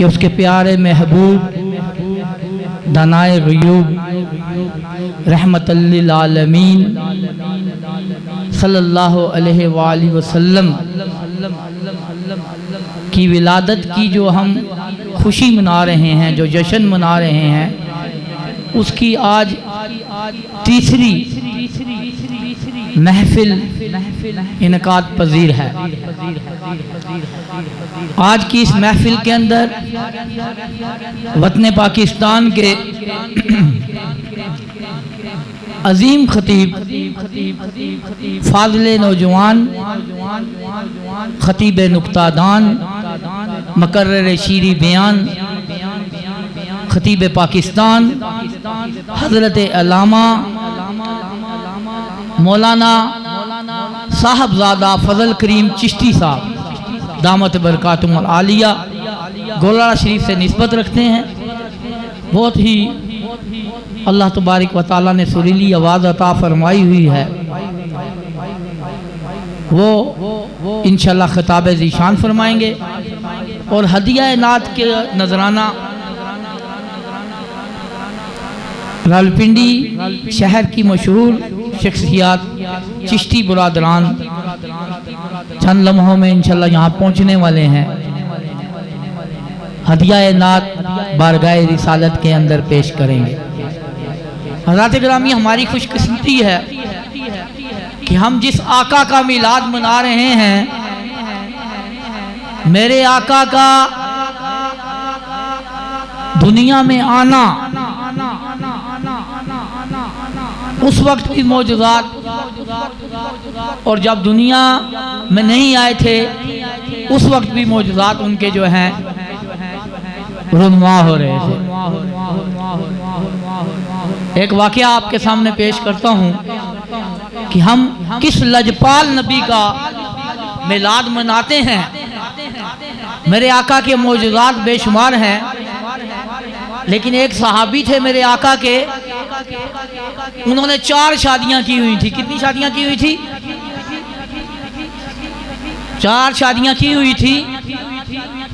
कि उसके प्यारे महबूब दानाए ग़ुयूब रहमतल लिल आलमीन सल्लल्लाहु अलैहि वसल्लम की विलादत की जो हम खुशी मना रहे हैं, जो जश्न मना रहे हैं, उसकी आज तीसरी महफिल इनकाद पजीर है। आज की इस महफिल के अंदर वतन पाकिस्तान के अजीम खतीब, फाज़िले नौजवान, खतीब नुक्तादान, मुकर्रर शीरी बयान, खतीब पाकिस्तान हज़रत अल्लामा मौलाना साहबजादा फजल करीम चिश्ती साहब दामत बरकातुहुल आलिया गोलारा शरीफ से निस्बत रखते हैं। बहुत ही अल्लाह तबारक व तआला ने सुरीली आवाज़ अता फरमाई हुई है। वो इंशाअल्लाह खिताब ज़ीशान फरमाएंगे और हदिया नात के नजराना रावलपिंडी शहर की मशहूर शख्सियात चिश्ती बुरादरान चंद लम्हों में इंशाअल्लाह यहाँ पहुँचने वाले हैं। हदिया नात बारगाह रिसालत के अंदर पेश करेंगे। हज़रात गिरामी, हमारी खुशकिस्मती है कि हम जिस आका का मिलाद मना रहे हैं, मेरे आका का दुनिया में आना उस वक्त भी मौजूदात, और जब दुनिया में नहीं आए थे उस वक्त भी मौजूदात उनके जो हैं रुनुमा हो रहे थे। एक वाक़या आपके सामने पेश करता हूँ कि हम किस लजपाल नबी का मिलाद मनाते हैं। मेरे आका के मौजूदात बेशुमार हैं, लेकिन एक सहाबी थे मेरे आका के, उन्होंने 4 शादियां की हुई थी। कितनी शादियां की हुई थी? 4 शादियां की हुई थी।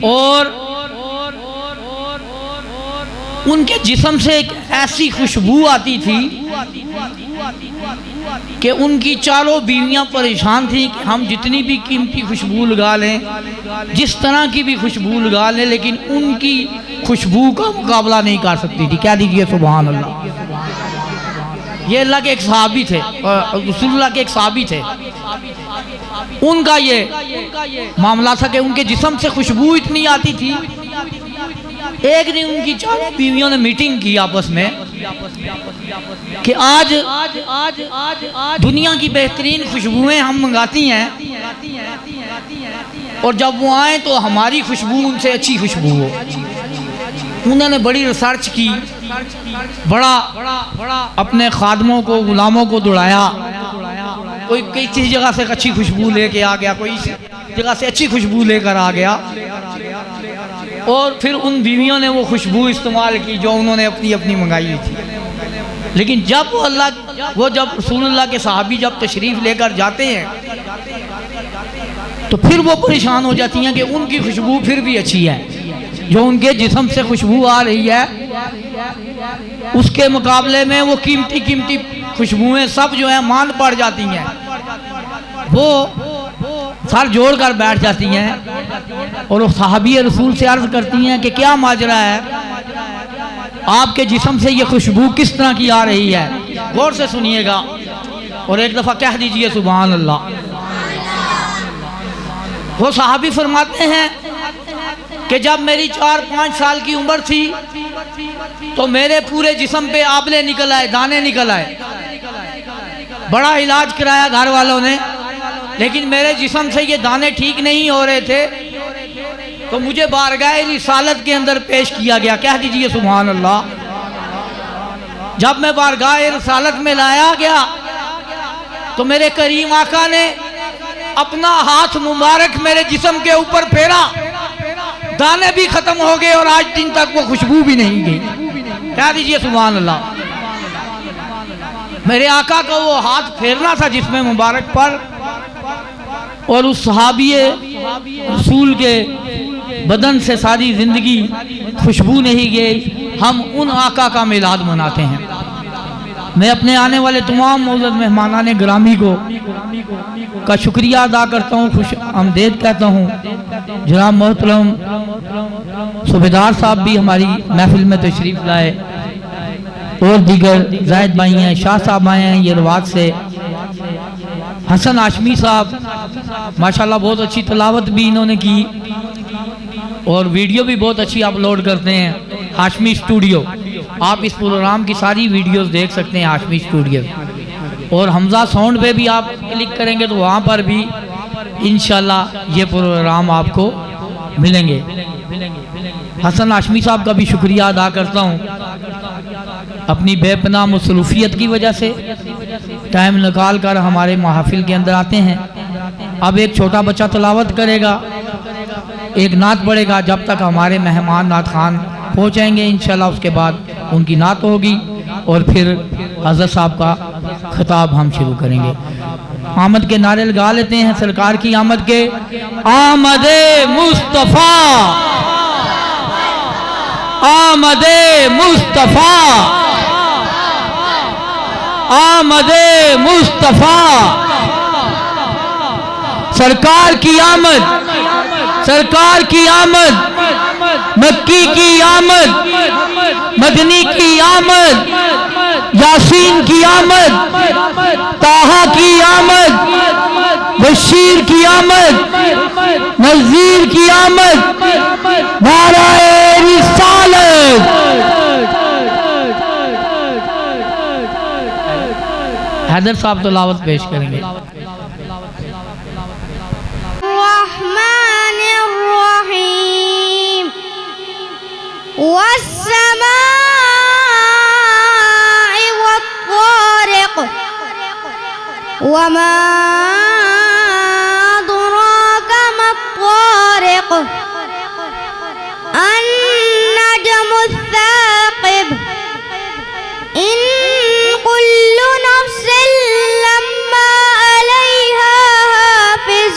और उनके जिस्म से एक ऐसी खुशबू आती थी कि उनकी चारों बीवियां परेशान थी कि हम जितनी भी कीमती खुशबू लगा लें, जिस तरह की भी खुशबू लगा लें, लेकिन उनकी खुशबू का मुकाबला नहीं कर सकती थी। क्या दीजिए सुभान अल्लाह। ये अल्लाह के एक सहाबी थे, रसूलुल्लाह के एक सहाबी थे। उनका ये मामला था कि उनके जिस्म से खुशबू इतनी आती थी। एक दिन उनकी चारों बीवियों ने मीटिंग की आपस में कि आज दुनिया की बेहतरीन खुशबुएं हम मंगाती हैं, और जब वो आए तो हमारी खुशबू उनसे अच्छी खुशबू हो। उन्होंने बड़ी रिसर्च की, बड़ा अपने खादमों को, गुलामों को दौड़ाया। कोई किसी जगह से अच्छी खुशबू लेके आ गया, कोई जगह से अच्छी खुशबू लेकर आ गया, और फिर उन बीवियों ने वो खुशबू इस्तेमाल की जो उन्होंने अपनी अपनी मंगाई हुई थी। लेकिन जब जब रसूलुल्लाह के सहाबी जब तशरीफ़ लेकर जाते हैं तो फिर वो परेशान हो जाती हैं कि उनकी खुशबू फिर भी अच्छी है, जो उनके जिस्म से खुशबू आ रही है उसके मुकाबले में वो कीमती कीमती खुशबुएं सब जो है मान पड़ जाती हैं। वो सर जोड़ कर बैठ जाती हैं और वो सहाबी रसूल से अर्ज करती हैं कि क्या माजरा है, आपके जिस्म से ये खुशबू किस तरह की आ रही है। गौर से सुनिएगा और एक दफ़ा कह दीजिए सुभान अल्लाह। वो सहाबी फरमाते हैं कि जब मेरी 4-5 साल की उम्र थी तो मेरे पूरे जिस्म पे आबले निकल आए, दाने निकल आए। बड़ा इलाज कराया घर वालों ने, लेकिन मेरे जिस्म से ये दाने ठीक नहीं हो रहे थे, तो मुझे बारगाह रिसालत के अंदर पेश किया गया। कह दीजिए सुभान अल्लाह। जब मैं बारगाह रिसालत में लाया गया तो मेरे करीम आका ने अपना हाथ मुबारक मेरे जिस्म के ऊपर फेरा, दाने भी खत्म हो गए और आज दिन तक वो खुशबू भी नहीं गई। कह दीजिए सुभान अल्लाह। मेरे आका का वो हाथ फेरना था जिसमें मुबारक पर, और उस सहाबी रसूल के बदन से सारी ज़िंदगी खुशबू नहीं गई, हम उन आका का मिलाद मनाते हैं। मैं अपने आने वाले तमाम मौजूद मेहमानान ग्रामी को का शुक्रिया अदा करता हूँ, खुश आमदेद कहता हूँ। जनाब मोहतरम सूबेदार साहब भी हमारी महफिल में तशरीफ़ लाए और दीगर जायद भाई हैं, शाह साहब आए हैं यरवाद से, हसन हाशमी साहब माशाल्लाह बहुत अच्छी तलावत भी इन्होंने की और वीडियो भी बहुत अच्छी अपलोड करते हैं। हाशमी स्टूडियो, आप इस प्रोग्राम की सारी वीडियोस देख सकते हैं हाशमी स्टूडियो। और हमजा साउंड पे भी आप क्लिक करेंगे तो वहाँ पर भी इंशाल्लाह ये प्रोग्राम आपको मिलेंगे। हसन हाशमी साहब का भी शुक्रिया अदा करता हूँ, अपनी बेपनाह मसरूफियत की वजह से टाइम निकाल कर हमारे महफिल के अंदर आते हैं। अब एक छोटा बच्चा तलावत करेगा, एक नात पढ़ेगा, जब तक हमारे मेहमान नात खान पहुँचेंगे इंशाल्लाह उसके बाद उनकी नात होगी और फिर हज़रत साहब का खिताब हम शुरू करेंगे। आमद के नारे लगा लेते हैं सरकार की आमद के। आमदे मुस्तफ़ा, आमदे मुस्तफ़ा, आमदे मुस्तफ़ा, सरकार की आमद, सरकार की आमद, मक्की की आमद, मदनी की आमद, यासीन की आमद, ताहा की आमद, बशीर की आमद, नज़ीर की आमद, नाराए रिसालत। हैदर साहब तलावत पेश करेंगे। वमा अदराक मत्तारिक अन्नजमु साक़िब इन कुल्लु नफ्सिन लम्मा अलैहा हाफ़िज़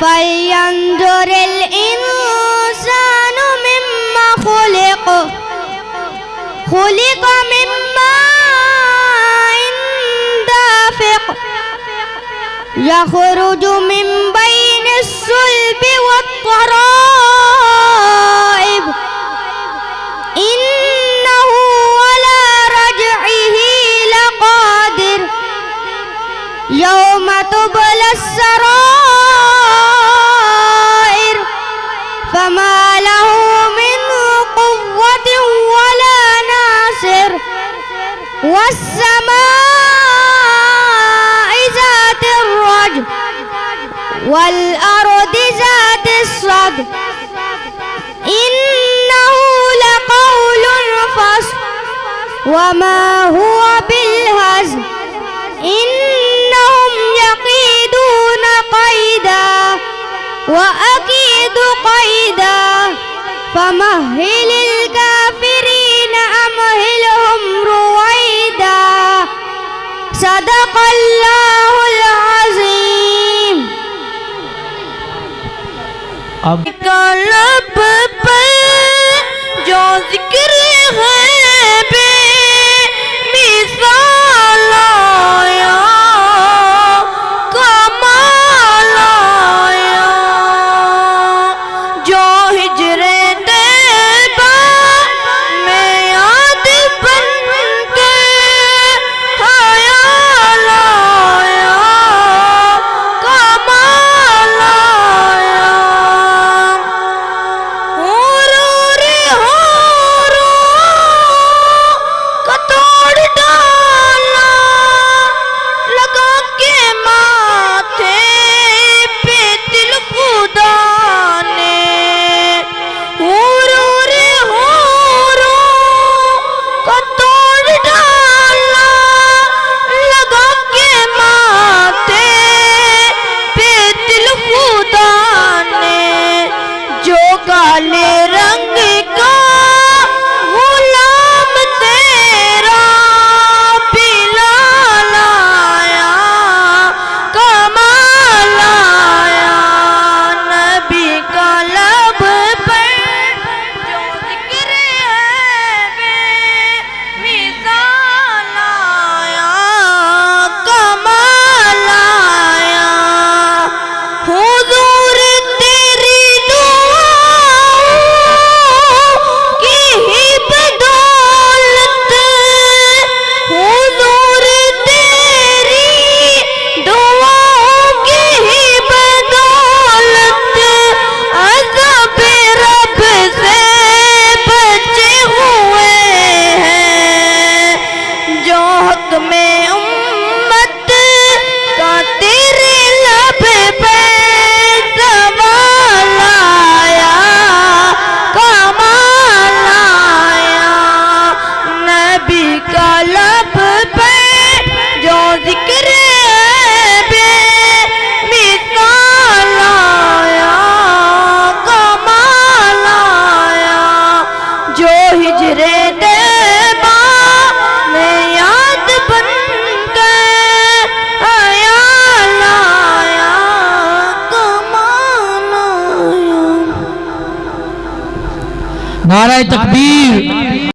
फल्यंजुरिल इंसानु मिम्मा खुलिक़ खुलिक़ मिम्मा यख़रुजु मिन बैनि स्सुल्बि वत्तराइब इन्नहु अला रजइही लक़ादिर यौम तुबला स्सराइर फमा लहु मिन क़ुव्वतिन वला नासिर वल्अर्द ज़ाति स्सद्र इन्नहु लक़ौलुन फ़स्ल वमा हुवा बिलहज़्ल इन्नहुम यक़ीदून क़ैदा वअकीदु क़ैदा फमह्हिलिल काफ़िरीन अमहिलहुम रुवैदा सदक़ल्लाहुल अज़ीम। अब लब पर जो जिक्र है बेमिसाल आया, कमाल आया, जो हिजरे तैबा में याद बन के ख्याल आया, कमाल आया। कतोड़ डाल नाराए तकबीर।